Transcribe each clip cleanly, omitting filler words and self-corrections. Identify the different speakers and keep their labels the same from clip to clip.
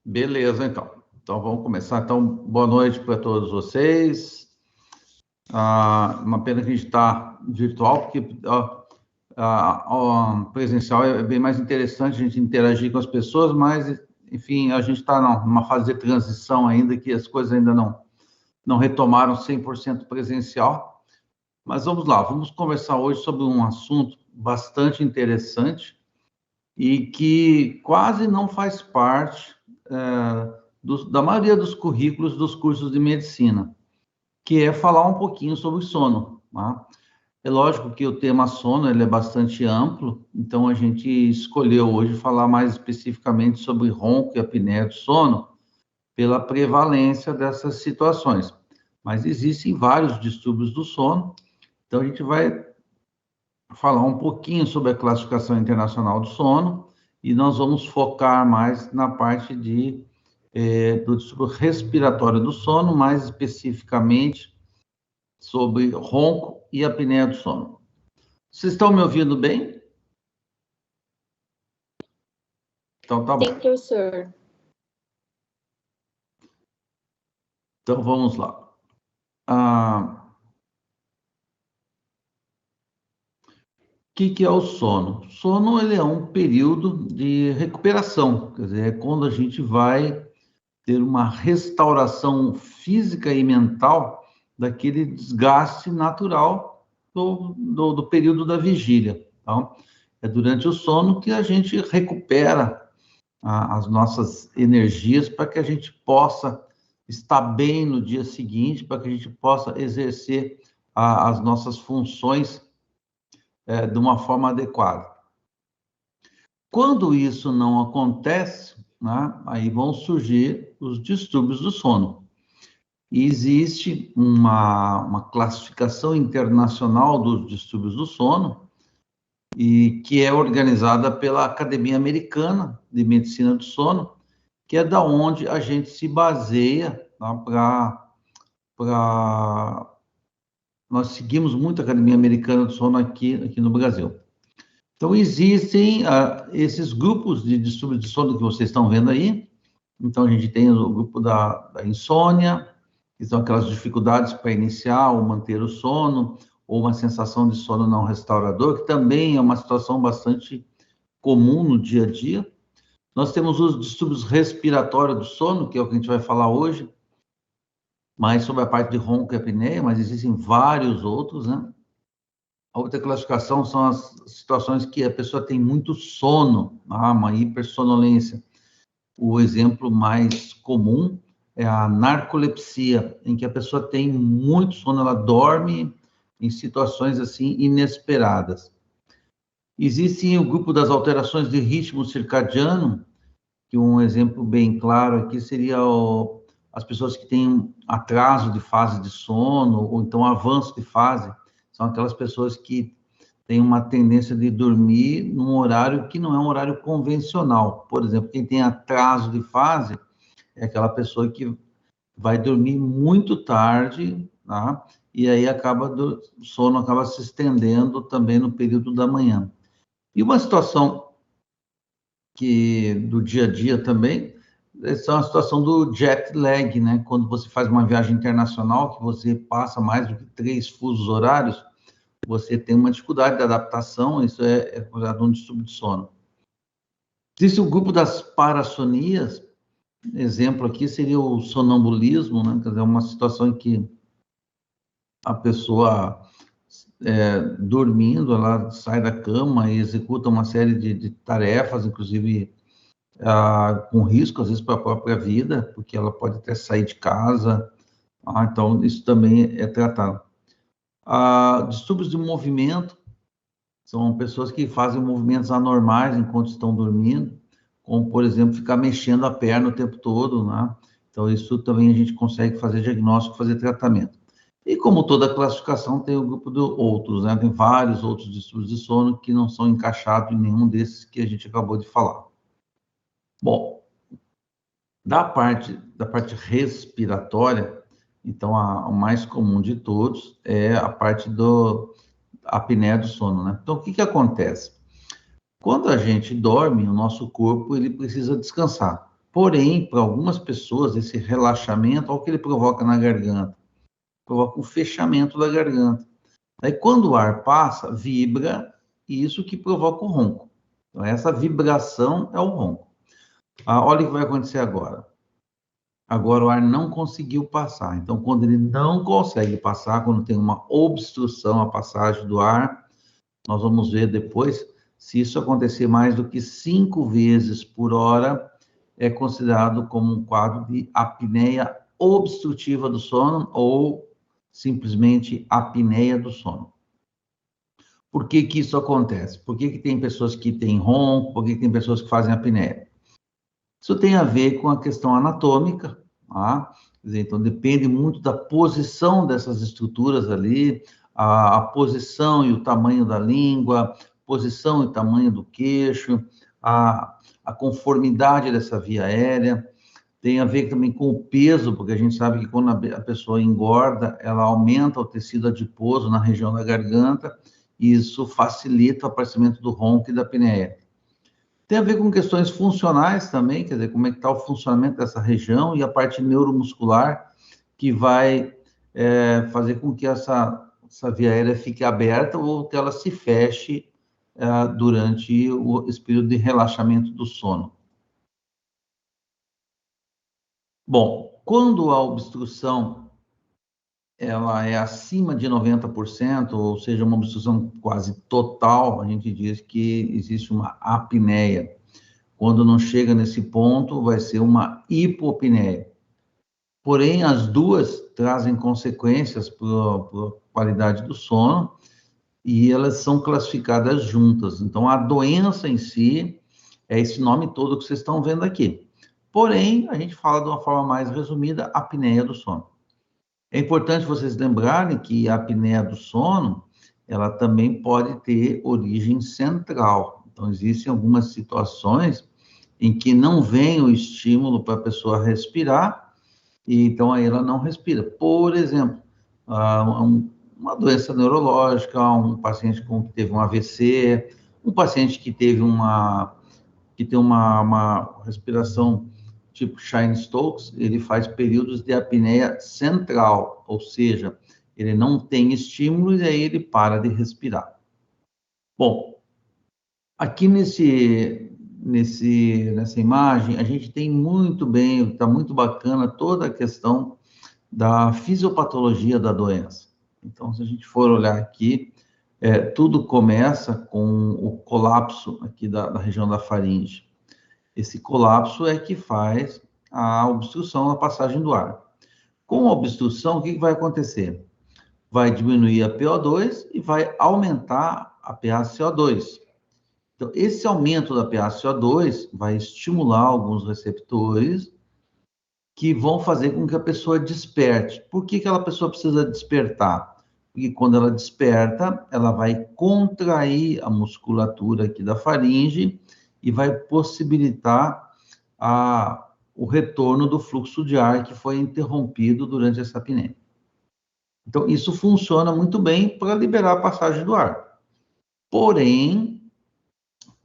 Speaker 1: Beleza, então. Então, vamos começar. Então, boa noite para todos vocês. Uma pena que a gente está virtual, porque presencial é bem mais interessante a gente interagir com as pessoas, mas, enfim, a gente está numa fase de transição ainda, que as coisas ainda não retomaram 100% presencial. Mas vamos lá, vamos conversar hoje sobre um assunto bastante interessante e que quase não faz parte da maioria dos currículos dos cursos de medicina, que é falar um pouquinho sobre sono, tá? É lógico que o tema sono ele é bastante amplo, então a gente escolheu hoje falar mais especificamente sobre ronco e apneia do sono, pela prevalência dessas situações. Mas existem vários distúrbios do sono, então a gente vai falar um pouquinho sobre a classificação internacional do sono e nós vamos focar mais na parte do distúrbio respiratório do sono, mais especificamente sobre ronco e apneia do sono. Vocês estão me ouvindo bem? Então tá bom.
Speaker 2: Sim, professor.
Speaker 1: Então vamos lá. O que é o sono? O sono ele é um período de recuperação, quer dizer, é quando a gente vai ter uma restauração física e mental daquele desgaste natural do período da vigília. Então, é durante o sono que a gente recupera as nossas energias para que a gente possa estar bem no dia seguinte, para que a gente possa exercer as nossas funções de uma forma adequada. Quando isso não acontece, né, aí vão surgir os distúrbios do sono. E existe uma classificação internacional dos distúrbios do sono, e que é organizada pela Academia Americana de Medicina do Sono, que é da onde a gente se baseia, tá, nós seguimos muito a Academia Americana do Sono aqui no Brasil. Então, existem esses grupos de distúrbios de sono que vocês estão vendo aí. Então, a gente tem o grupo da insônia, que são aquelas dificuldades para iniciar ou manter o sono, ou uma sensação de sono não restaurador, que também é uma situação bastante comum no dia a dia. Nós temos os distúrbios respiratórios do sono, que é o que a gente vai falar hoje, mais sobre a parte de ronco e apneia, mas existem vários outros, né? A outra classificação são as situações que a pessoa tem muito sono, uma hipersonolência. O exemplo mais comum é a narcolepsia, em que a pessoa tem muito sono, ela dorme em situações assim inesperadas. Existe o grupo das alterações de ritmo circadiano, que um exemplo bem claro aqui seria as pessoas que têm atraso de fase de sono, ou então avanço de fase, são aquelas pessoas que têm uma tendência de dormir num horário que não é um horário convencional. Por exemplo, quem tem atraso de fase é aquela pessoa que vai dormir muito tarde, tá? E aí o sono acaba se estendendo também no período da manhã. E uma situação que do dia a dia também é a situação do jet lag, né? Quando você faz uma viagem internacional, que você passa mais do que 3 fusos horários, você tem uma dificuldade de adaptação, isso é considerado um distúrbio de sono. Existe o grupo das parassonias, exemplo aqui seria o sonambulismo, né? Quer dizer, uma situação em que a pessoa, dormindo, ela sai da cama e executa uma série de tarefas, inclusive com risco, às vezes, para a própria vida, porque ela pode até sair de casa, então isso também é tratado. Distúrbios de movimento, são pessoas que fazem movimentos anormais enquanto estão dormindo, como, por exemplo, ficar mexendo a perna o tempo todo, né? Então, isso também a gente consegue fazer diagnóstico, fazer tratamento. E como toda classificação, tem o grupo de outros, né? Tem vários outros distúrbios de sono que não são encaixados em nenhum desses que a gente acabou de falar. Bom, da parte respiratória, então, a mais comum de todos é a parte a apneia do sono, né? Então, o que acontece? Quando a gente dorme, o nosso corpo ele precisa descansar. Porém, para algumas pessoas, esse relaxamento, olha o que ele provoca na garganta, provoca um fechamento da garganta. Aí, quando o ar passa, vibra, e isso que provoca o ronco. Então, essa vibração é o ronco. Olha o que vai acontecer agora. Agora o ar não conseguiu passar. Então, quando ele não consegue passar, quando tem uma obstrução à passagem do ar, nós vamos ver depois, se isso acontecer mais do que 5 vezes por hora, é considerado como um quadro de apneia obstrutiva do sono ou simplesmente apneia do sono. Por que que isso acontece? Por que que tem pessoas que têm ronco? Por que que tem pessoas que fazem apneia? Isso tem a ver com a questão anatômica, tá? Quer dizer, então depende muito da posição dessas estruturas ali, a posição e o tamanho da língua, posição e tamanho do queixo, a conformidade dessa via aérea, tem a ver também com o peso, porque a gente sabe que quando a pessoa engorda, ela aumenta o tecido adiposo na região da garganta, e isso facilita o aparecimento do ronco e da apneia. Tem a ver com questões funcionais também, quer dizer, como é que está o funcionamento dessa região e a parte neuromuscular que vai fazer com que essa via aérea fique aberta ou que ela se feche durante esse período de relaxamento do sono. Bom, quando a obstrução ela é acima de 90%, ou seja, uma obstrução quase total, a gente diz que existe uma apneia. Quando não chega nesse ponto, vai ser uma hipopneia. Porém, as duas trazem consequências para a qualidade do sono e elas são classificadas juntas. Então, a doença em si é esse nome todo que vocês estão vendo aqui. Porém, a gente fala de uma forma mais resumida, apneia do sono. É importante vocês lembrarem que a apneia do sono, ela também pode ter origem central. Então, existem algumas situações em que não vem o estímulo para a pessoa respirar, e então aí ela não respira. Por exemplo, uma doença neurológica, um paciente que teve um AVC, um paciente que teve que tem uma respiração tipo Cheyne-Stokes, ele faz períodos de apneia central, ou seja, ele não tem estímulo e aí ele para de respirar. Bom, aqui nessa imagem, a gente tem muito bem, está muito bacana toda a questão da fisiopatologia da doença. Então, se a gente for olhar aqui, tudo começa com o colapso aqui da região da faringe. Esse colapso é que faz a obstrução na passagem do ar. Com a obstrução, o que vai acontecer? Vai diminuir a PO2 e vai aumentar a PaCO2. Então, esse aumento da PaCO2 vai estimular alguns receptores que vão fazer com que a pessoa desperte. Por que aquela pessoa precisa despertar? Porque quando ela desperta, ela vai contrair a musculatura aqui da faringe e vai possibilitar o retorno do fluxo de ar que foi interrompido durante essa apneia. Então, isso funciona muito bem para liberar a passagem do ar. Porém,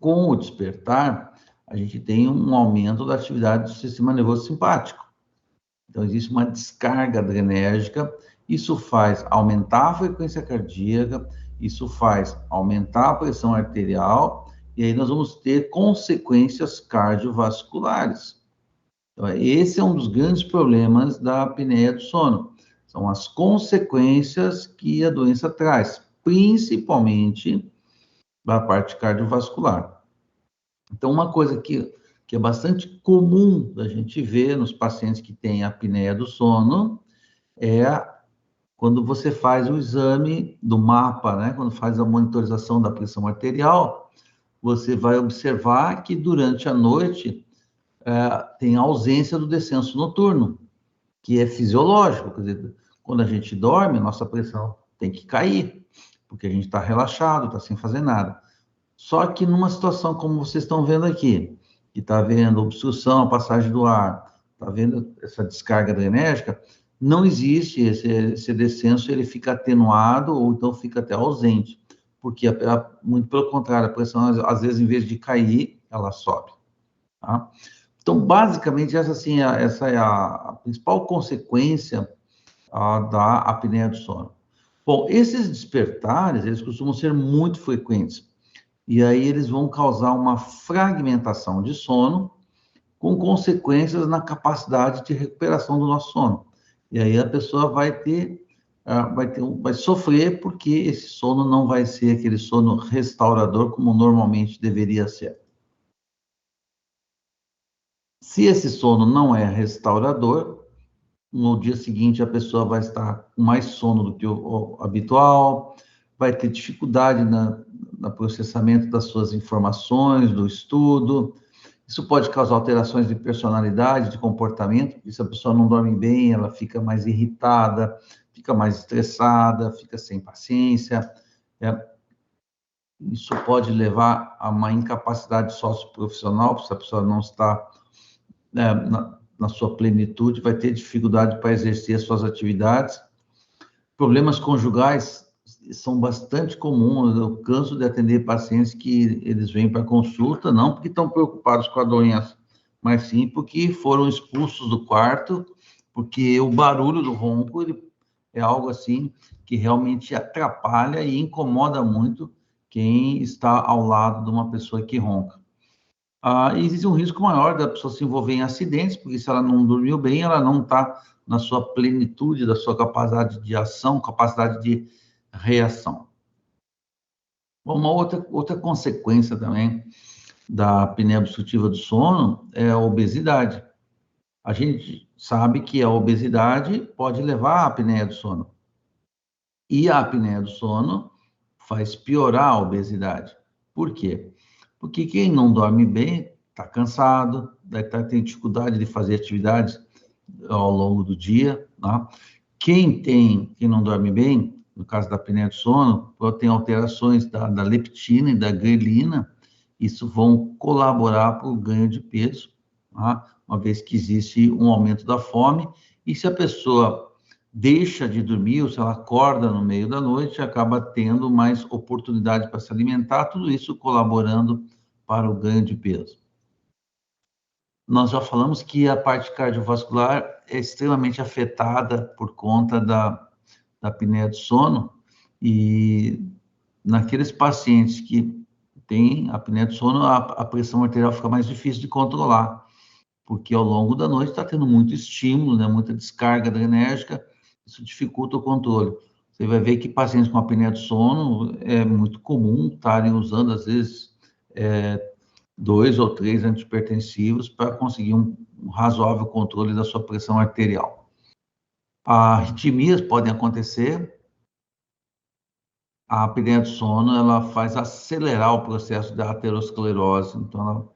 Speaker 1: com o despertar, a gente tem um aumento da atividade do sistema nervoso simpático. Então, existe uma descarga adrenérgica, isso faz aumentar a frequência cardíaca, isso faz aumentar a pressão arterial, e aí nós vamos ter consequências cardiovasculares. Então, esse é um dos grandes problemas da apneia do sono. São as consequências que a doença traz, principalmente da parte cardiovascular. Então, uma coisa que é bastante comum da gente ver nos pacientes que têm apneia do sono é quando você faz o exame do mapa, né? Quando faz a monitorização da pressão arterial, você vai observar que durante a noite tem a ausência do descenso noturno, que é fisiológico, quer dizer, quando a gente dorme, nossa pressão tem que cair, porque a gente está relaxado, está sem fazer nada. Só que numa situação como vocês estão vendo aqui, que está havendo obstrução à passagem do ar, está havendo essa descarga adrenérgica, não existe esse descenso, ele fica atenuado ou então fica até ausente, porque muito pelo contrário, a pressão às vezes em vez de cair, ela sobe. Tá? Então, basicamente, essa é a principal consequência da apneia do sono. Bom, esses despertares, eles costumam ser muito frequentes, e aí eles vão causar uma fragmentação de sono, com consequências na capacidade de recuperação do nosso sono. E aí a pessoa vai sofrer porque esse sono não vai ser aquele sono restaurador como normalmente deveria ser. Se esse sono não é restaurador, no dia seguinte a pessoa vai estar com mais sono do que o habitual, vai ter dificuldade no processamento das suas informações, do estudo. Isso pode causar alterações de personalidade, de comportamento, e se a pessoa não dorme bem, ela fica mais irritada, fica mais estressada, fica sem paciência. Isso pode levar a uma incapacidade socioprofissional, se a pessoa não está na sua plenitude, vai ter dificuldade para exercer as suas atividades. Problemas conjugais são bastante comuns. Eu canso de atender pacientes que eles vêm para consulta, não porque estão preocupados com a doença, mas sim porque foram expulsos do quarto, porque o barulho do ronco é algo assim que realmente atrapalha e incomoda muito quem está ao lado de uma pessoa que ronca. Existe um risco maior da pessoa se envolver em acidentes, porque se ela não dormiu bem, ela não está na sua plenitude, da sua capacidade de ação, capacidade de reação. Uma outra consequência também da apneia obstrutiva do sono é a obesidade. A gente sabe que a obesidade pode levar à apneia do sono. E a apneia do sono faz piorar a obesidade. Por quê? Porque quem não dorme bem está cansado, tem dificuldade de fazer atividades ao longo do dia. Tá? Quem não dorme bem, no caso da apneia do sono, tem alterações da leptina e da grelina, isso vão colaborar para o ganho de peso, tá? Uma vez que existe um aumento da fome, e se a pessoa deixa de dormir, ou se ela acorda no meio da noite, acaba tendo mais oportunidade para se alimentar, tudo isso colaborando para o ganho de peso. Nós já falamos que a parte cardiovascular é extremamente afetada por conta da apneia do sono, e naqueles pacientes que têm apneia do sono, a pressão arterial fica mais difícil de controlar, porque ao longo da noite está tendo muito estímulo, né, muita descarga adrenérgica, isso dificulta o controle. Você vai ver que pacientes com apneia do sono é muito comum estarem usando, às vezes, 2 ou 3 antihipertensivos para conseguir um razoável controle da sua pressão arterial. Arritmias podem acontecer. A apneia do sono, ela faz acelerar o processo da aterosclerose, então ela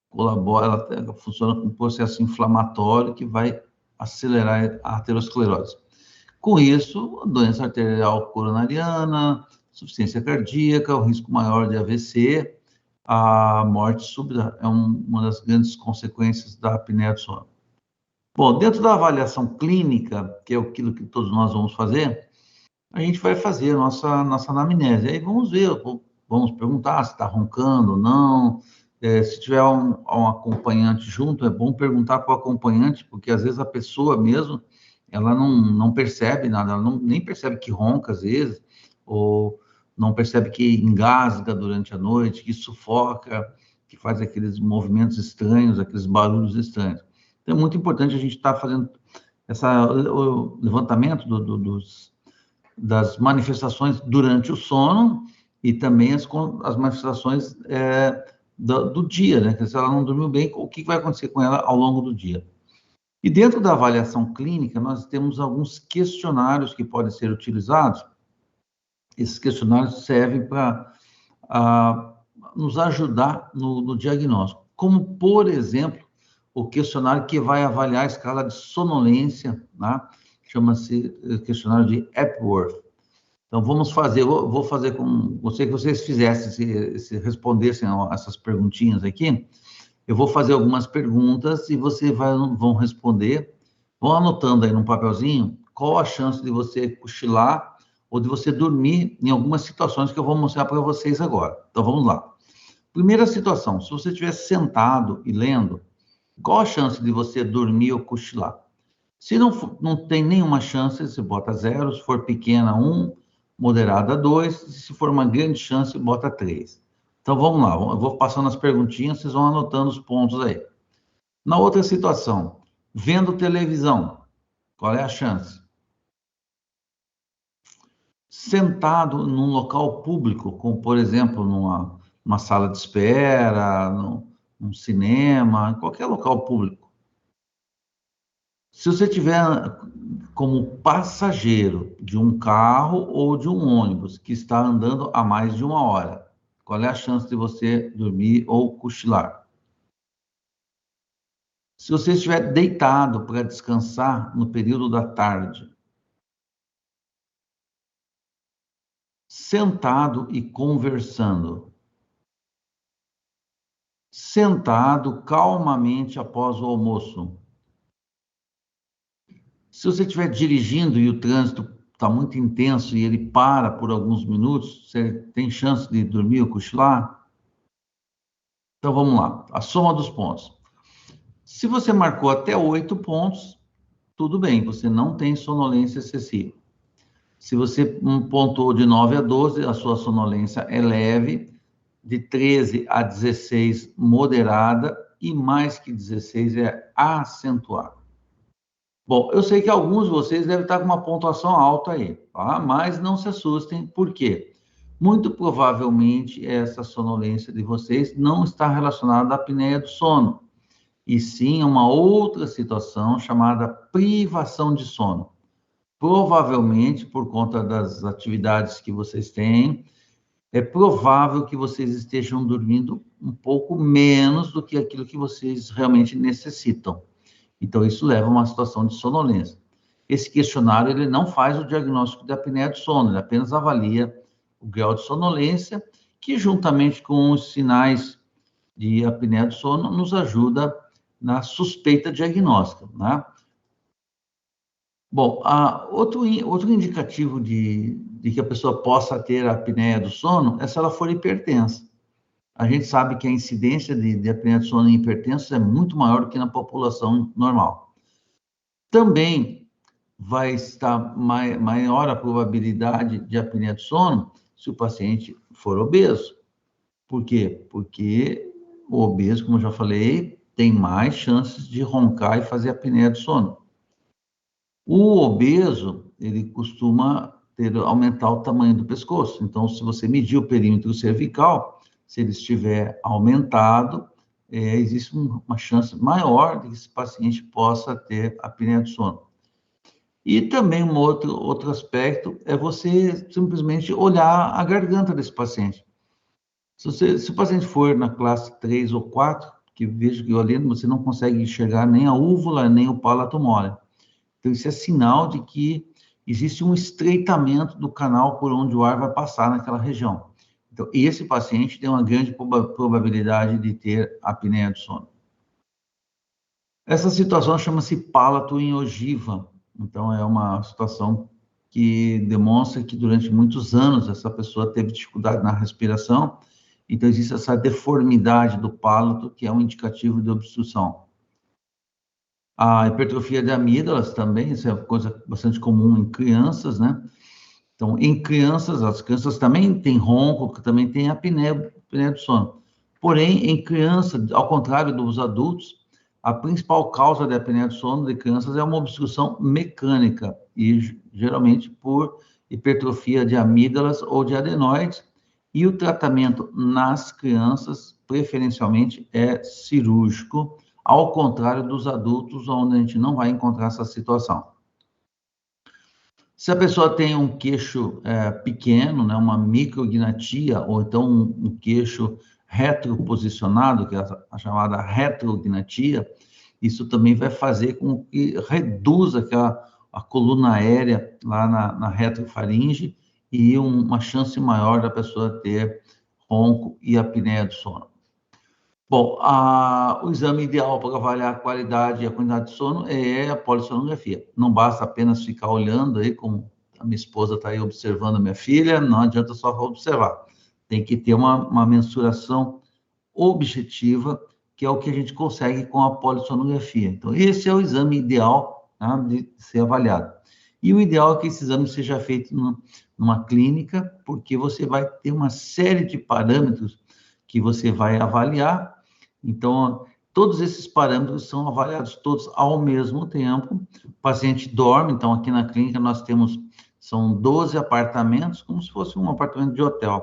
Speaker 1: colabora, ela funciona como um processo inflamatório que vai acelerar a aterosclerose. Com isso, a doença arterial coronariana, insuficiência cardíaca, o risco maior de AVC, a morte súbita é uma das grandes consequências da apneia do sono. Bom, dentro da avaliação clínica, que é aquilo que todos nós vamos fazer, a gente vai fazer a nossa anamnese. Aí vamos ver, vamos perguntar se está roncando ou não. Se tiver um acompanhante junto, é bom perguntar para o acompanhante, porque às vezes a pessoa mesmo, ela não percebe nada, ela nem percebe que ronca às vezes, ou não percebe que engasga durante a noite, que sufoca, que faz aqueles movimentos estranhos, aqueles barulhos estranhos. Então é muito importante a gente estar fazendo o levantamento das manifestações durante o sono e também as manifestações do dia, né? Se ela não dormiu bem, o que vai acontecer com ela ao longo do dia? E dentro da avaliação clínica, nós temos alguns questionários que podem ser utilizados. Esses questionários servem para nos ajudar no diagnóstico, como, por exemplo, o questionário que vai avaliar a escala de sonolência, né? Chama-se questionário de Epworth. Então, vou fazer com você que vocês fizessem, respondessem a essas perguntinhas aqui. Eu vou fazer algumas perguntas e vocês vão responder, vão anotando aí num papelzinho qual a chance de você cochilar ou de você dormir em algumas situações que eu vou mostrar para vocês agora. Então, vamos lá. Primeira situação, se você estiver sentado e lendo, Qual a chance de você dormir ou cochilar? Se não tem nenhuma chance, você bota 0, se for pequena, 1, moderada, 2, se for uma grande chance, bota 3. Então, vamos lá, eu vou passando as perguntinhas, vocês vão anotando os pontos aí. Na outra situação, vendo televisão, qual é a chance? Sentado num local público, como, por exemplo, numa sala de espera, num cinema, qualquer local público. Se você tiver como passageiro de um carro ou de um ônibus que está andando há mais de 1 hora, qual é a chance de você dormir ou cochilar? Se você estiver deitado para descansar no período da tarde, sentado e conversando, sentado calmamente após o almoço. Se você estiver dirigindo e o trânsito está muito intenso e ele para por alguns minutos, você tem chance de dormir ou cochilar? Então vamos lá, a soma dos pontos. Se você marcou até 8 pontos, tudo bem, você não tem sonolência excessiva. Se você pontuou de 9 a 12, a sua sonolência é leve, de 13 a 16, moderada, e mais que 16 é acentuada. Bom, eu sei que alguns de vocês devem estar com uma pontuação alta aí, tá? Mas não se assustem, por quê? Muito provavelmente essa sonolência de vocês não está relacionada à apneia do sono, e sim a uma outra situação chamada privação de sono. Provavelmente, por conta das atividades que vocês têm, é provável que vocês estejam dormindo um pouco menos do que aquilo que vocês realmente necessitam. Então, isso leva a uma situação de sonolência. Esse questionário, ele não faz o diagnóstico de apneia do sono, ele apenas avalia o grau de sonolência, que juntamente com os sinais de apneia do sono, nos ajuda na suspeita diagnóstica, né? Bom, outro indicativo de que a pessoa possa ter a apneia do sono é se ela for hipertensa. A gente sabe que a incidência de apneia do sono em hipertensos é muito maior do que na população normal. Também vai estar maior a probabilidade de apneia do sono se o paciente for obeso. Por quê? Porque o obeso, como eu já falei, tem mais chances de roncar e fazer apneia do sono. O obeso, ele costuma aumentar o tamanho do pescoço. Então, se você medir o perímetro cervical, se ele estiver aumentado, existe uma chance maior de que esse paciente possa ter apneia do sono. E também um outro aspecto é você simplesmente olhar a garganta desse paciente. Se o paciente for na classe 3 ou 4, que vejo que olhando você não consegue enxergar nem a úvula, nem o palato mole. Então, isso é sinal de que existe um estreitamento do canal por onde o ar vai passar naquela região. Então, esse paciente tem uma grande probabilidade de ter apneia do sono. Essa situação chama-se palato em ogiva. Então, é uma situação que demonstra que durante muitos anos essa pessoa teve dificuldade na respiração. Então, existe essa deformidade do palato, que é um indicativo de obstrução. A hipertrofia de amígdalas também, isso é uma coisa bastante comum em crianças, né? Então, em crianças, as crianças também têm ronco, também têm apneia do sono. Porém, em crianças, ao contrário dos adultos, a principal causa da apneia do sono de crianças é uma obstrução mecânica, e geralmente por hipertrofia de amígdalas ou de adenoides, e o tratamento nas crianças, preferencialmente, é cirúrgico, ao contrário dos adultos, onde a gente não vai encontrar essa situação. Se a pessoa tem um queixo pequeno, né, uma micrognatia, ou então um queixo retroposicionado, que é a chamada retrognatia, isso também vai fazer com que reduza a coluna aérea lá na retrofaringe e uma chance maior da pessoa ter ronco e apneia do sono. Bom, o exame ideal para avaliar a qualidade e a quantidade de sono é a polissonografia. Não basta apenas ficar olhando aí, como a minha esposa está aí observando a minha filha, não adianta só observar. Tem que ter uma mensuração objetiva, que é o que a gente consegue com a polissonografia. Então, esse é o exame ideal, tá, de ser avaliado. E o ideal é que esse exame seja feito numa clínica, porque você vai ter uma série de parâmetros que você vai avaliar. Então, todos esses parâmetros são avaliados todos ao mesmo tempo. O paciente dorme, então aqui na clínica nós temos, são 12 apartamentos, como se fosse um apartamento de hotel.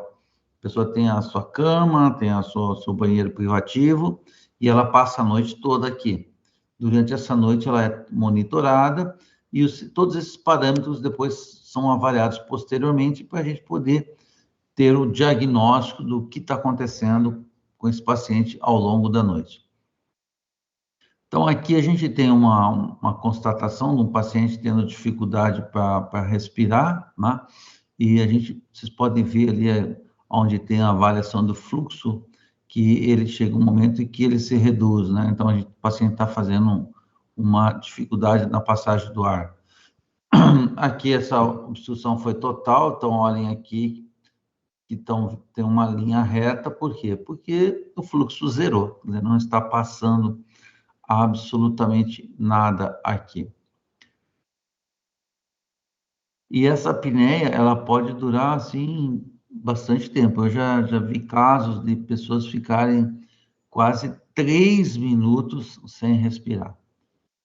Speaker 1: A pessoa tem a sua cama, tem seu banheiro privativo, e ela passa a noite toda aqui. Durante essa noite ela é monitorada, e todos esses parâmetros depois são avaliados posteriormente para a gente poder ter o diagnóstico do que está acontecendo com esse paciente ao longo da noite. Então, aqui a gente tem uma constatação de um paciente tendo dificuldade para respirar, né? E vocês podem ver ali onde tem a avaliação do fluxo, que ele chega um momento em que ele se reduz, né? Então, o paciente está fazendo uma dificuldade na passagem do ar. Aqui essa obstrução foi total, então olhem aqui que tem uma linha reta, por quê? Porque o fluxo zerou, né? Não está passando absolutamente nada aqui. E essa apneia, ela pode durar, assim, bastante tempo. Eu já vi casos de pessoas ficarem quase 3 minutos sem respirar.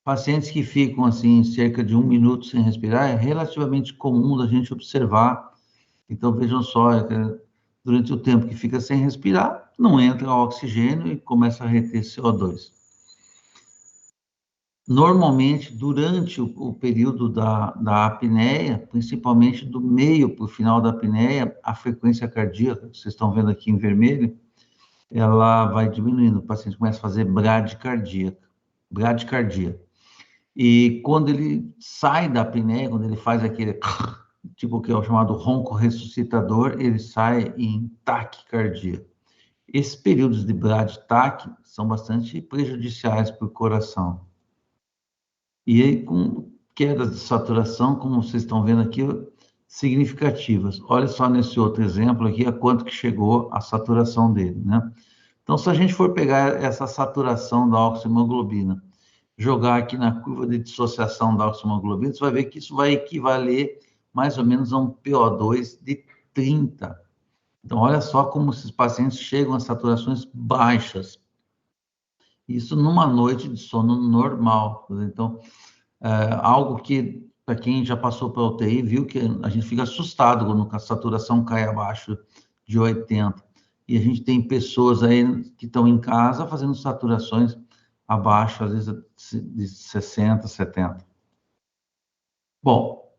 Speaker 1: Pacientes que ficam, assim, cerca de 1 minuto sem respirar, é relativamente comum da gente observar. Então, vejam só, durante o tempo que fica sem respirar, não entra oxigênio e começa a reter CO2. Normalmente, durante o período da apneia, principalmente do meio para o final da apneia, a frequência cardíaca, que vocês estão vendo aqui em vermelho, ela vai diminuindo, o paciente começa a fazer bradicardia. E quando ele sai da apneia, quando ele faz aquele tipo que é o chamado ronco ressuscitador, ele sai em taquicardia. Esses períodos de brad-tac são bastante prejudiciais para o coração. E aí, com quedas de saturação, como vocês estão vendo aqui, significativas. Olha só nesse outro exemplo aqui, a quanto que chegou a saturação dele, né? Então, se a gente for pegar essa saturação da oxihemoglobina, jogar aqui na curva de dissociação da oxihemoglobina, você vai ver que isso vai equivaler mais ou menos a um PO2 de 30. Então, olha só como esses pacientes chegam a saturações baixas. Isso numa noite de sono normal. Então, algo que, para quem já passou pela UTI, viu que a gente fica assustado quando a saturação cai abaixo de 80. E a gente tem pessoas aí que estão em casa fazendo saturações abaixo, às vezes, de 60, 70. Bom,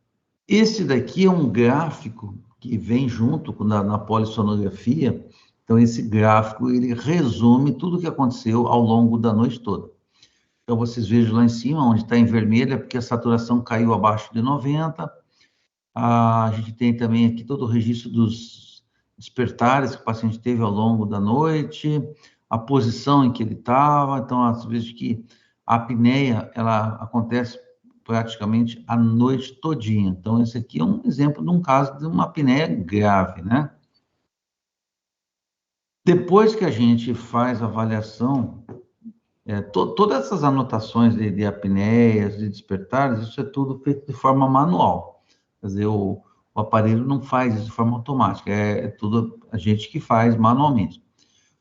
Speaker 1: esse daqui é um gráfico que vem junto na polissonografia. Então, esse gráfico, ele resume tudo o que aconteceu ao longo da noite toda. Então, vocês vejam lá em cima, onde está em vermelho, é porque a saturação caiu abaixo de 90. A gente tem também aqui todo o registro dos despertares que o paciente teve ao longo da noite, a posição em que ele estava. Então, às vezes que a apneia, ela acontece praticamente a noite todinha. Então, esse aqui é um exemplo de um caso de uma apneia grave, né? Depois que a gente faz a avaliação, todas essas anotações de apneias, de despertares, isso é tudo feito de forma manual. Quer dizer, o aparelho não faz isso de forma automática, é tudo a gente que faz manualmente.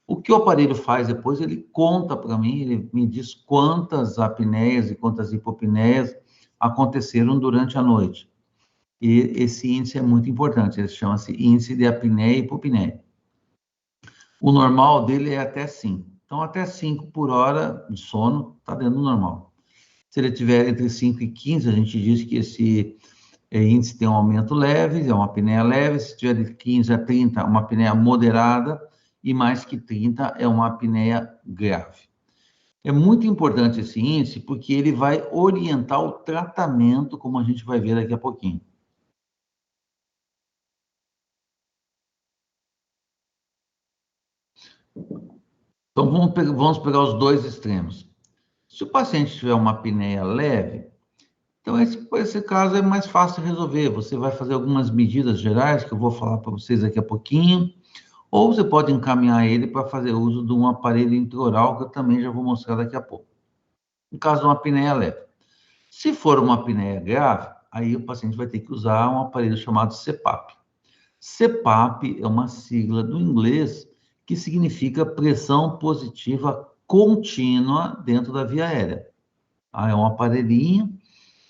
Speaker 1: O que o aparelho faz depois, ele conta para mim, ele me diz quantas apneias e quantas hipopneias aconteceram durante a noite. E esse índice é muito importante, ele chama-se índice de apneia e hipopneia. O normal dele é até 5. Então, até 5 por hora de sono está dentro do normal. Se ele tiver entre 5 e 15, a gente diz que esse índice tem um aumento leve, é uma apneia leve. Se tiver de 15 a 30, uma apneia moderada. E mais que 30 é uma apneia grave. É muito importante esse índice porque ele vai orientar o tratamento, como a gente vai ver daqui a pouquinho. Então, vamos pegar os dois extremos. Se o paciente tiver uma apneia leve, então esse caso é mais fácil de resolver. Você vai fazer algumas medidas gerais, que eu vou falar para vocês daqui a pouquinho, Ou você pode encaminhar ele para fazer uso de um aparelho intraoral, que eu também já vou mostrar daqui a pouco. No caso de uma apneia leve. Se for uma apneia grave, aí o paciente vai ter que usar um aparelho chamado CPAP. CPAP é uma sigla do inglês que significa pressão positiva contínua dentro da via aérea. É um aparelhinho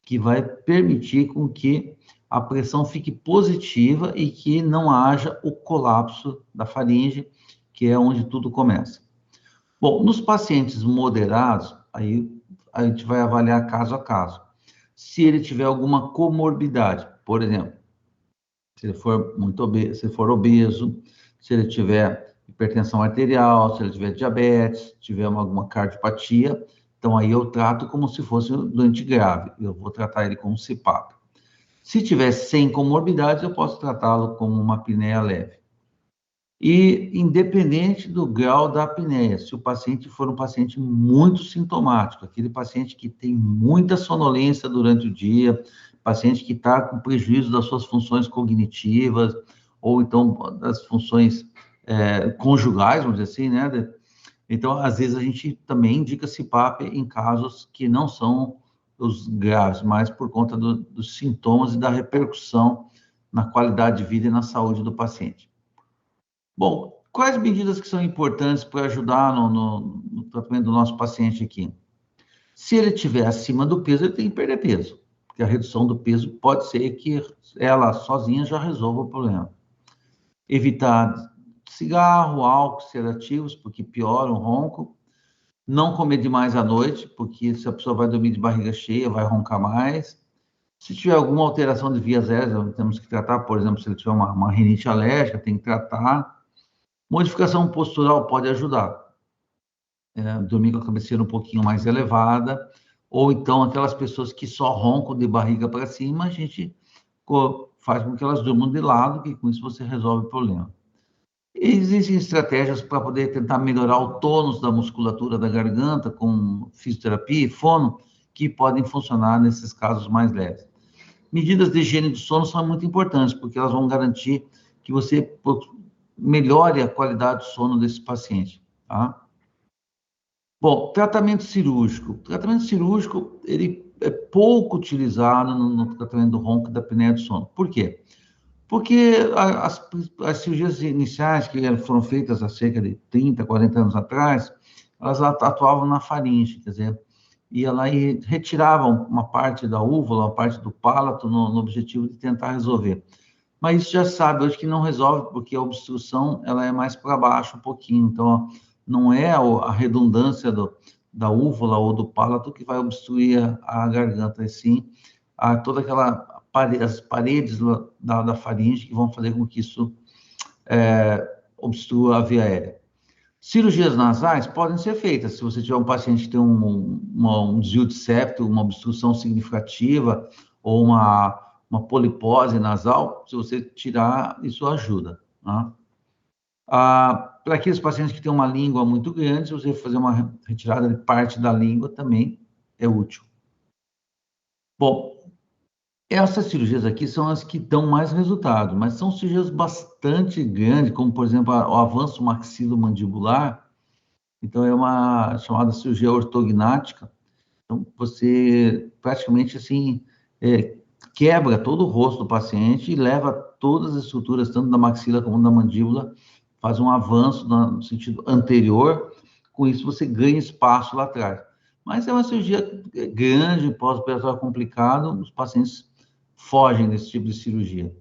Speaker 1: que vai permitir com que a pressão fique positiva e que não haja o colapso da faringe, que é onde tudo começa. Bom, nos pacientes moderados, aí a gente vai avaliar caso a caso. Se ele tiver alguma comorbidade, por exemplo, se ele for muito obeso, se for obeso, se ele tiver hipertensão arterial, se ele tiver diabetes, tiver alguma cardiopatia, então aí eu trato como se fosse um doente grave, eu vou tratar ele como CPAP. Se tiver sem comorbidades, eu posso tratá-lo como uma apneia leve. E independente do grau da apneia, se o paciente for um paciente muito sintomático, aquele paciente que tem muita sonolência durante o dia, paciente que está com prejuízo das suas funções cognitivas, ou então das funções conjugais, vamos dizer assim, né? Então, às vezes, a gente também indica CPAP em casos que não são os graves, mas por conta dos sintomas e da repercussão na qualidade de vida e na saúde do paciente. Bom, quais medidas que são importantes para ajudar no tratamento do nosso paciente aqui? Se ele estiver acima do peso, ele tem que perder peso, porque a redução do peso pode ser que ela sozinha já resolva o problema. Evitar cigarro, álcool, sedativos, porque pioram o ronco. Não comer demais à noite, porque se a pessoa vai dormir de barriga cheia, vai roncar mais. Se tiver alguma alteração de vias aéreas, temos que tratar, por exemplo, se ele tiver uma rinite alérgica, tem que tratar. Modificação postural pode ajudar. Dormir com a cabeceira um pouquinho mais elevada, ou então aquelas pessoas que só roncam de barriga para cima, a gente faz com que elas durmam de lado, que com isso você resolve o problema. Existem estratégias para poder tentar melhorar o tônus da musculatura da garganta, com fisioterapia e fono, que podem funcionar nesses casos mais leves. Medidas de higiene do sono são muito importantes, porque elas vão garantir que você melhore a qualidade do sono desse paciente, tá? Bom, tratamento cirúrgico. O tratamento cirúrgico, ele é pouco utilizado no tratamento do ronco e da apneia do sono. Por quê? Porque as cirurgias iniciais que foram feitas há cerca de 30, 40 anos atrás, elas atuavam na faringe, quer dizer, ia lá e retiravam uma parte da úvula, uma parte do palato, no objetivo de tentar resolver. Mas isso já sabe hoje que não resolve, porque a obstrução ela é mais para baixo um pouquinho, então não é a redundância da úvula ou do palato que vai obstruir a garganta, e sim toda aquela as paredes da faringe que vão fazer com que isso obstrua a via aérea. Cirurgias nasais podem ser feitas se você tiver um paciente que tem um desvio de septo, uma obstrução significativa ou uma polipose nasal. Se você tirar, isso ajuda, tá? Para aqueles pacientes que têm uma língua muito grande, se você fazer uma retirada de parte da língua, também é útil. Bom, essas cirurgias aqui são as que dão mais resultado, mas são cirurgias bastante grandes, como, por exemplo, o avanço maxilomandibular. Então, é uma chamada cirurgia ortognática. Então, você praticamente, assim, quebra todo o rosto do paciente e leva todas as estruturas, tanto da maxila como da mandíbula, faz um avanço no sentido anterior. Com isso, você ganha espaço lá atrás. Mas é uma cirurgia grande, pós-operatório complicado, os pacientes fogem desse tipo de cirurgia.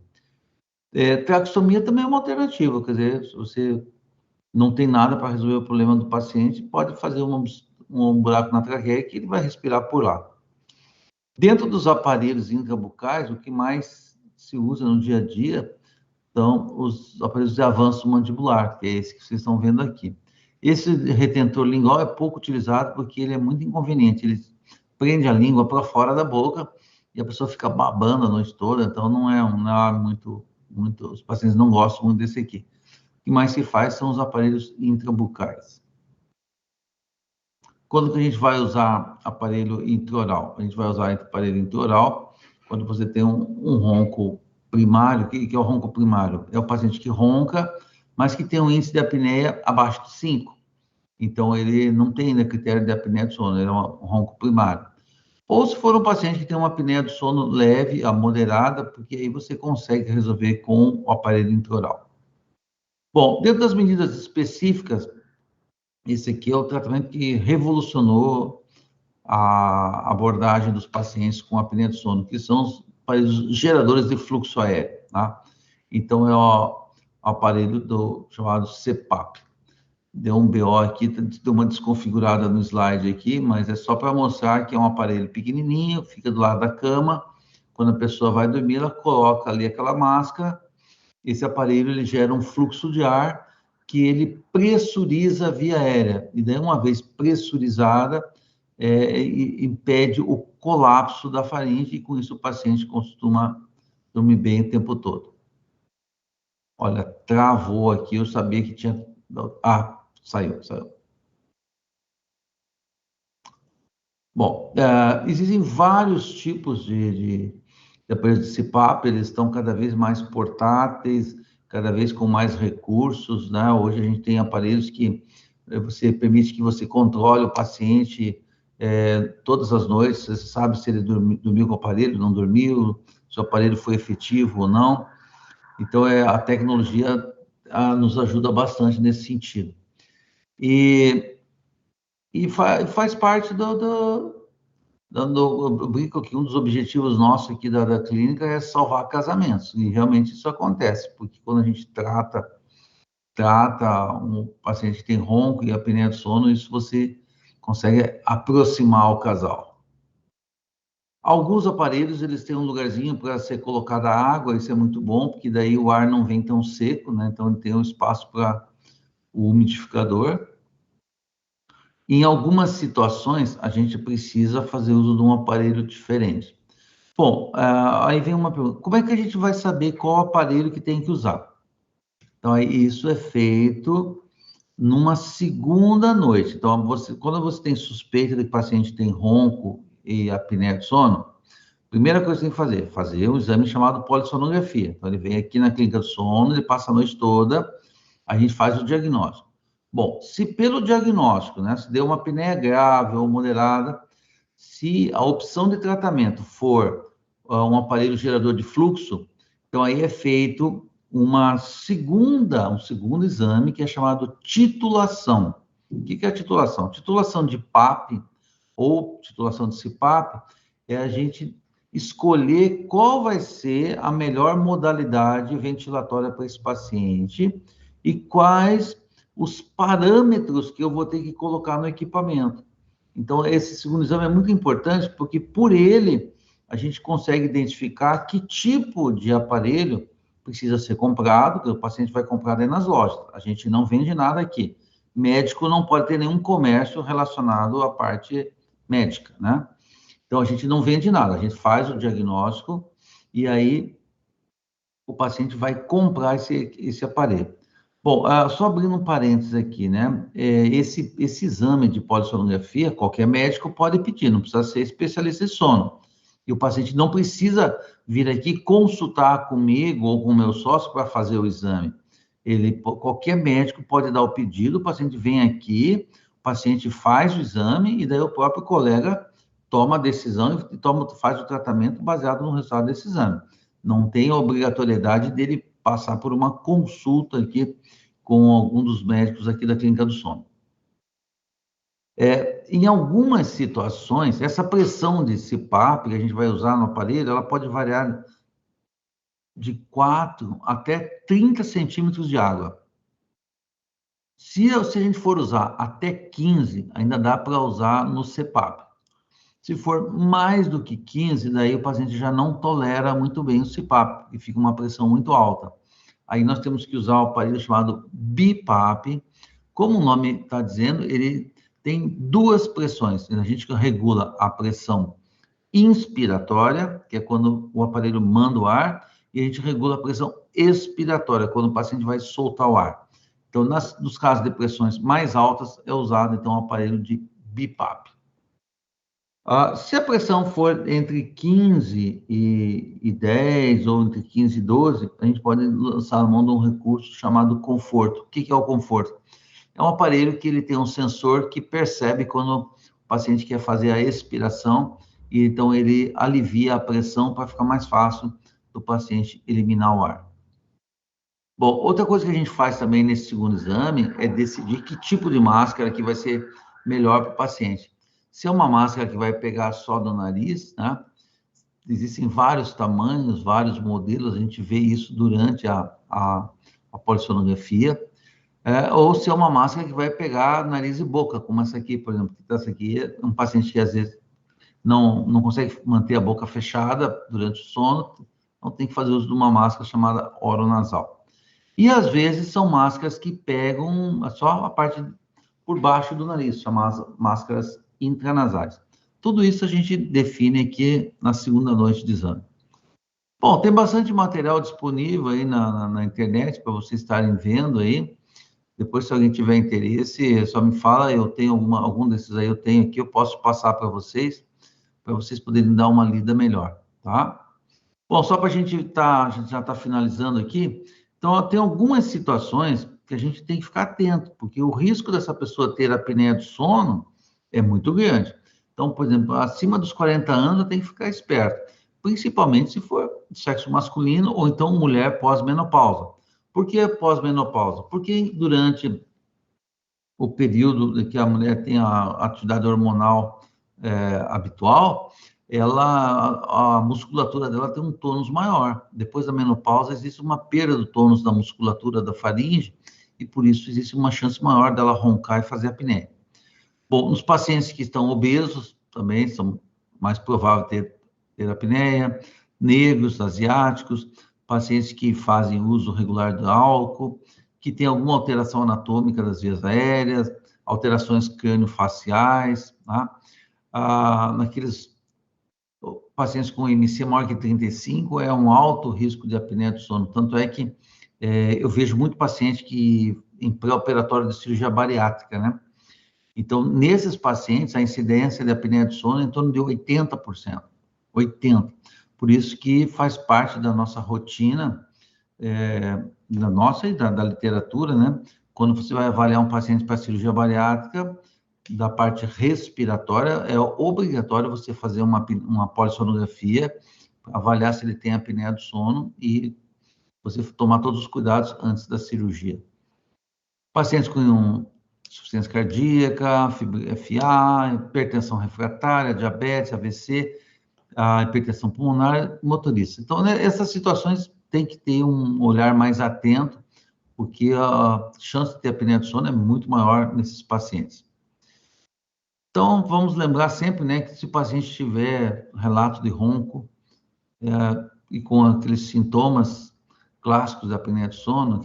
Speaker 1: Traqueostomia também é uma alternativa, quer dizer, se você não tem nada para resolver o problema do paciente, pode fazer um buraco na traqueia que ele vai respirar por lá. Dentro dos aparelhos intrabucais, o que mais se usa no dia a dia são os aparelhos de avanço mandibular, que é esse que vocês estão vendo aqui. Esse retentor lingual é pouco utilizado porque ele é muito inconveniente, ele prende a língua para fora da boca e a pessoa fica babando a noite toda, então não é muito, os pacientes não gostam muito desse aqui. O que mais se faz são os aparelhos intrabucais. Quando que a gente vai usar aparelho intraoral? A gente vai usar aparelho intraoral quando você tem um ronco primário. O que é o ronco primário? É o paciente que ronca, mas que tem um índice de apneia abaixo de 5. Então, ele não tem ainda critério de apneia do sono, ele é um ronco primário. Ou se for um paciente que tem uma apneia do sono leve a moderada, porque aí você consegue resolver com o aparelho intraoral. Bom, dentro das medidas específicas, esse aqui é o tratamento que revolucionou a abordagem dos pacientes com apneia do sono, que são os aparelhos geradores de fluxo aéreo, tá? Então, é o aparelho chamado CPAP. Deu um BO aqui, deu uma desconfigurada no slide aqui, mas é só para mostrar que é um aparelho pequenininho, fica do lado da cama. Quando a pessoa vai dormir, ela coloca ali aquela máscara. Esse aparelho ele gera um fluxo de ar que ele pressuriza a via aérea. E daí, uma vez pressurizada, impede o colapso da faringe, e com isso o paciente costuma dormir bem o tempo todo. Olha, travou aqui, eu sabia que tinha... Ah, saiu. Bom, existem vários tipos de aparelhos de CPAP, eles estão cada vez mais portáteis, cada vez com mais recursos, né? Hoje a gente tem aparelhos que você permite que você controle o paciente todas as noites, você sabe se ele dormiu com o aparelho, não dormiu, se o aparelho foi efetivo ou não. Então, a tecnologia nos ajuda bastante nesse sentido. E faz parte eu brinco que um dos objetivos nossos aqui da clínica é salvar casamentos, e realmente isso acontece, porque quando a gente trata um paciente que tem ronco e apneia do sono, isso você consegue aproximar o casal. Alguns aparelhos, eles têm um lugarzinho para ser colocada água, isso é muito bom, porque daí o ar não vem tão seco, né? Então, ele tem um espaço para o umidificador. Em algumas situações, a gente precisa fazer uso de um aparelho diferente. Bom, aí vem uma pergunta: como é que a gente vai saber qual aparelho que tem que usar? Então, isso é feito numa segunda noite. Então, quando você tem suspeita de que o paciente tem ronco e apneia de sono, primeira coisa que você tem que fazer um exame chamado polissonografia. Então, ele vem aqui na clínica do sono, ele passa a noite toda, a gente faz o diagnóstico. Bom, se pelo diagnóstico, né, se deu uma apneia grave ou moderada, se a opção de tratamento for um aparelho gerador de fluxo, então aí é feito um segundo exame, que é chamado titulação. O que é a titulação? Titulação de PAP ou titulação de CPAP é a gente escolher qual vai ser a melhor modalidade ventilatória para esse paciente e quais os parâmetros que eu vou ter que colocar no equipamento. Então, esse segundo exame é muito importante, porque por ele a gente consegue identificar que tipo de aparelho precisa ser comprado, que o paciente vai comprar dentro das lojas. A gente não vende nada aqui. Médico não pode ter nenhum comércio relacionado à parte médica, né? Então, a gente não vende nada, a gente faz o diagnóstico e aí o paciente vai comprar esse aparelho. Bom, só abrindo um parênteses aqui, né? Esse exame de polissonografia, qualquer médico pode pedir, não precisa ser especialista em sono. E o paciente não precisa vir aqui consultar comigo ou com o meu sócio para fazer o exame. Qualquer médico pode dar o pedido, o paciente vem aqui, o paciente faz o exame e daí o próprio colega toma a decisão e faz o tratamento baseado no resultado desse exame. Não tem a obrigatoriedade dele passar por uma consulta aqui com algum dos médicos aqui da Clínica do Sono. Em algumas situações, essa pressão de CPAP que a gente vai usar no aparelho, ela pode variar de 4 até 30 centímetros de água. Se a gente for usar até 15, ainda dá para usar no CPAP. Se for mais do que 15, daí o paciente já não tolera muito bem o CPAP, e fica uma pressão muito alta. Aí nós temos que usar o aparelho chamado BiPAP. Como o nome está dizendo, ele tem duas pressões. A gente regula a pressão inspiratória, que é quando o aparelho manda o ar, e a gente regula a pressão expiratória, quando o paciente vai soltar o ar. Então, nos casos de pressões mais altas, é usado, então, o aparelho de BiPAP. Se a pressão for entre 15 e 10 ou entre 15 e 12, a gente pode lançar a mão de um recurso chamado conforto. O que é o conforto? É um aparelho que ele tem um sensor que percebe quando o paciente quer fazer a expiração, e então ele alivia a pressão para ficar mais fácil do paciente eliminar o ar. Bom, outra coisa que a gente faz também nesse segundo exame é decidir que tipo de máscara que vai ser melhor para o paciente. Se é uma máscara que vai pegar só do nariz, né? Existem vários tamanhos, vários modelos, a gente vê isso durante a polissonografia. Ou se é uma máscara que vai pegar nariz e boca, como essa aqui, por exemplo. Essa aqui é um paciente que às vezes não consegue manter a boca fechada durante o sono, então tem que fazer uso de uma máscara chamada oronasal. E às vezes são máscaras que pegam só a parte por baixo do nariz, chamadas máscaras intranasais. Tudo isso a gente define aqui na segunda noite de exame. Bom, tem bastante material disponível aí na internet para vocês estarem vendo aí. Depois, se alguém tiver interesse, só me fala, eu tenho algum desses aí, eu tenho aqui, eu posso passar para vocês poderem dar uma lida melhor, tá? Bom, só para a gente já está finalizando aqui, então tem algumas situações que a gente tem que ficar atento, porque o risco dessa pessoa ter apneia do sono é muito grande. Então, por exemplo, acima dos 40 anos, tem que ficar esperto, principalmente se for sexo masculino ou então mulher pós-menopausa. Por que pós-menopausa? Porque durante o período em que a mulher tem a atividade hormonal habitual, a musculatura dela tem um tônus maior. Depois da menopausa, existe uma perda do tônus da musculatura da faringe, e por isso existe uma chance maior dela roncar e fazer apneia. Bom, nos pacientes que estão obesos, também são mais prováveis ter apneia, negros, asiáticos, pacientes que fazem uso regular do álcool, que tem alguma alteração anatômica das vias aéreas, alterações crâniofaciais, tá? Naqueles pacientes com IMC maior que 35, é um alto risco de apneia do sono. Tanto é que eu vejo muito paciente que em pré-operatório de cirurgia bariátrica, né? Então, nesses pacientes, a incidência de apneia do sono é em torno de 80%. 80%. Por isso que faz parte da nossa rotina, da nossa e da literatura, né? Quando você vai avaliar um paciente para cirurgia bariátrica, da parte respiratória, é obrigatório você fazer uma polissonografia, avaliar se ele tem apneia do sono e você tomar todos os cuidados antes da cirurgia. Pacientes com insuficiência cardíaca, FA, hipertensão refratária, diabetes, AVC, a hipertensão pulmonar, motorista. Então, né, essas situações tem que ter um olhar mais atento, porque a chance de ter apneia do sono é muito maior nesses pacientes. Então, vamos lembrar sempre, né, que se o paciente tiver relato de ronco e com aqueles sintomas clássicos da apneia do sono,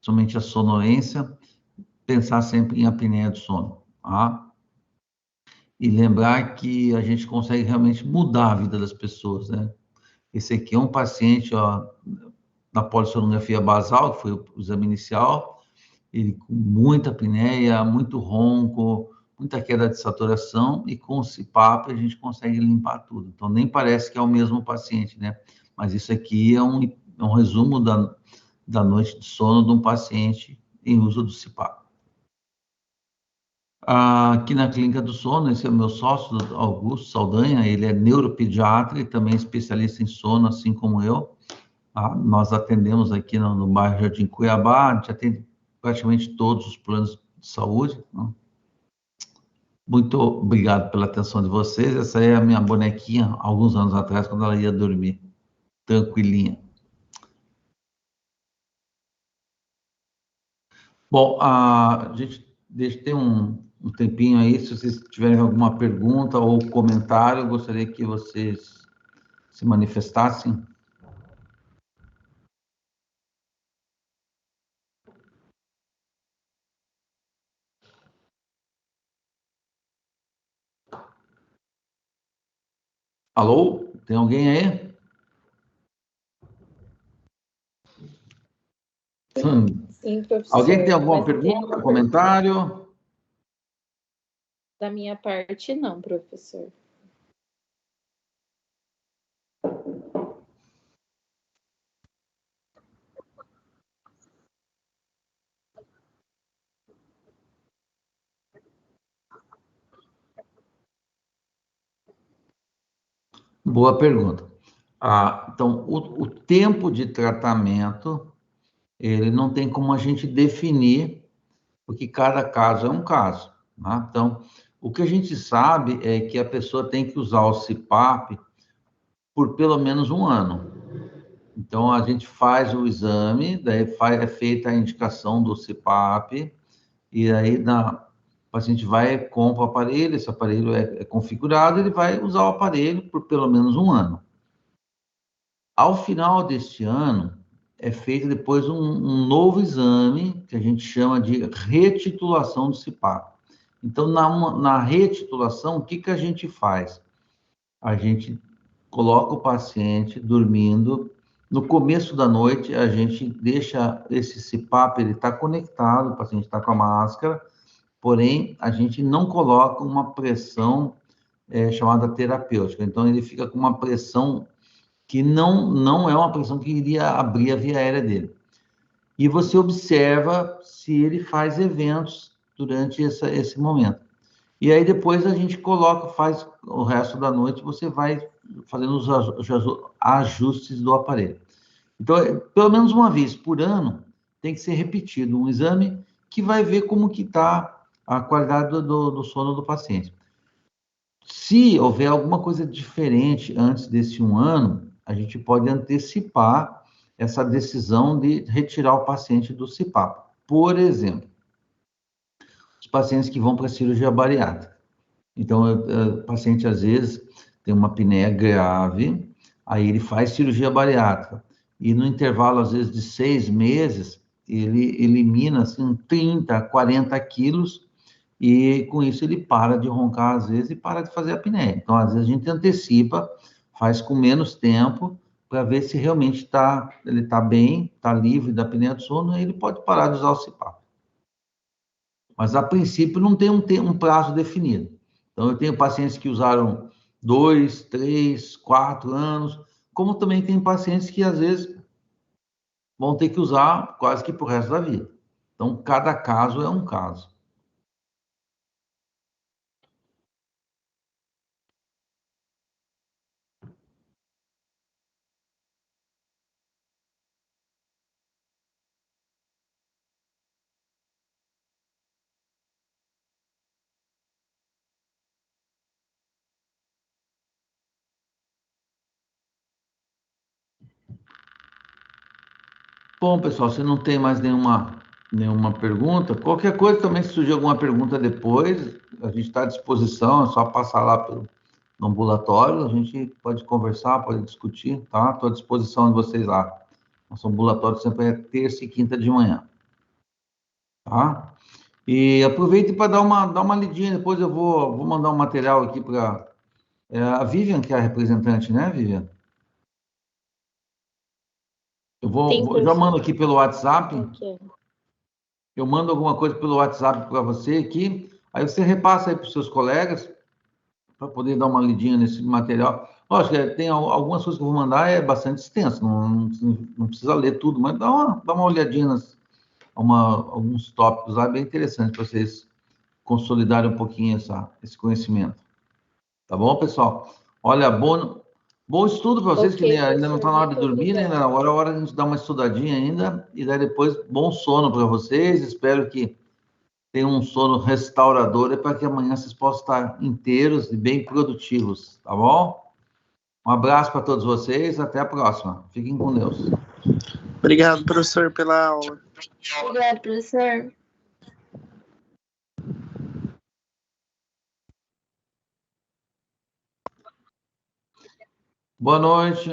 Speaker 1: somente a sonolência, pensar sempre em apneia do sono, tá? E lembrar que a gente consegue realmente mudar a vida das pessoas, né? Esse aqui é um paciente, na polissonografia basal, que foi o exame inicial, ele com muita apneia, muito ronco, muita queda de saturação, e com o CPAP a gente consegue limpar tudo. Então, nem parece que é o mesmo paciente, né? Mas isso aqui é um resumo da noite de sono de um paciente em uso do CPAP. Aqui na Clínica do Sono, esse é o meu sócio, Augusto Saldanha, ele é neuropediatra e também especialista em sono, assim como eu. Nós atendemos aqui no bairro Jardim Cuiabá, a gente atende praticamente todos os planos de saúde. Né? Muito obrigado pela atenção de vocês. Essa é a minha bonequinha, alguns anos atrás, quando ela ia dormir, tranquilinha. Bom, a gente tem um tempinho aí, se vocês tiverem alguma pergunta ou comentário, eu gostaria que vocês se manifestassem. Alô? Tem alguém aí?
Speaker 2: Sim, professor.
Speaker 1: Alguém tem alguma pergunta, comentário?
Speaker 2: Da minha parte, não, professor.
Speaker 1: Boa pergunta. Então, o tempo de tratamento, ele não tem como a gente definir, porque cada caso é um caso, né? Então, o que a gente sabe é que a pessoa tem que usar o CPAP por pelo menos 1 ano. Então, a gente faz o exame, daí é feita a indicação do CPAP, e aí o paciente vai, compra o aparelho, esse aparelho é configurado, ele vai usar o aparelho por pelo menos 1 ano. Ao final deste ano, é feito depois um novo exame, que a gente chama de retitulação do CPAP. Então, na retitulação, o que a gente faz? A gente coloca o paciente dormindo. No começo da noite, a gente deixa esse CPAP, ele está conectado, o paciente está com a máscara, porém, a gente não coloca uma pressão chamada terapêutica. Então, ele fica com uma pressão que não é uma pressão que iria abrir a via aérea dele. E você observa se ele faz eventos durante esse momento. E aí depois a gente faz o resto da noite, você vai fazendo os ajustes do aparelho. Então, pelo menos uma vez por ano, tem que ser repetido um exame que vai ver como que está a qualidade do sono do paciente. Se houver alguma coisa diferente antes desse 1 ano, a gente pode antecipar essa decisão de retirar o paciente do CPAP. Por exemplo, os pacientes que vão para a cirurgia bariátrica. Então, o paciente, às vezes, tem uma apneia grave, aí ele faz cirurgia bariátrica, e no intervalo, às vezes, de 6 meses, ele elimina, assim, 30, 40 quilos, e com isso ele para de roncar, às vezes, e para de fazer apneia. Então, às vezes, a gente antecipa, faz com menos tempo, para ver se realmente ele está bem, está livre da apneia do sono, e ele pode parar de usar o CPAP. Mas, a princípio, não tem um prazo definido. Então, eu tenho pacientes que usaram 2, 3, 4 anos, como também tem pacientes que, às vezes, vão ter que usar quase que para o resto da vida. Então, cada caso é um caso. Bom, pessoal, se não tem mais nenhuma pergunta, qualquer coisa também, se surgir alguma pergunta depois, a gente está à disposição, é só passar lá no ambulatório, a gente pode conversar, pode discutir, tá? Estou à disposição de vocês lá. Nosso ambulatório sempre é terça e quinta de manhã, tá? E aproveite para dar uma lidinha, depois eu vou mandar um material aqui para a Vivian, que é a representante, né, Vivian? Já mando aqui pelo WhatsApp.
Speaker 2: Okay.
Speaker 1: Eu mando alguma coisa pelo WhatsApp para você aqui, aí você repassa aí para os seus colegas, para poder dar uma lidinha nesse material. Lógico, tem algumas coisas que eu vou mandar, é bastante extenso, não precisa ler tudo, mas dá uma olhadinha alguns tópicos lá, bem interessante para vocês consolidarem um pouquinho esse conhecimento. Tá bom, pessoal? Olha, bom estudo para vocês, que ainda não está na hora de dormir, né? Agora é a hora de a gente dar uma estudadinha ainda, e daí depois, bom sono para vocês. Espero que tenham um sono restaurador, para que amanhã vocês possam estar inteiros e bem produtivos, tá bom? Um abraço para todos vocês, até a próxima. Fiquem com Deus.
Speaker 3: Obrigado, professor, pela aula.
Speaker 2: Obrigado, professor.
Speaker 1: Boa noite.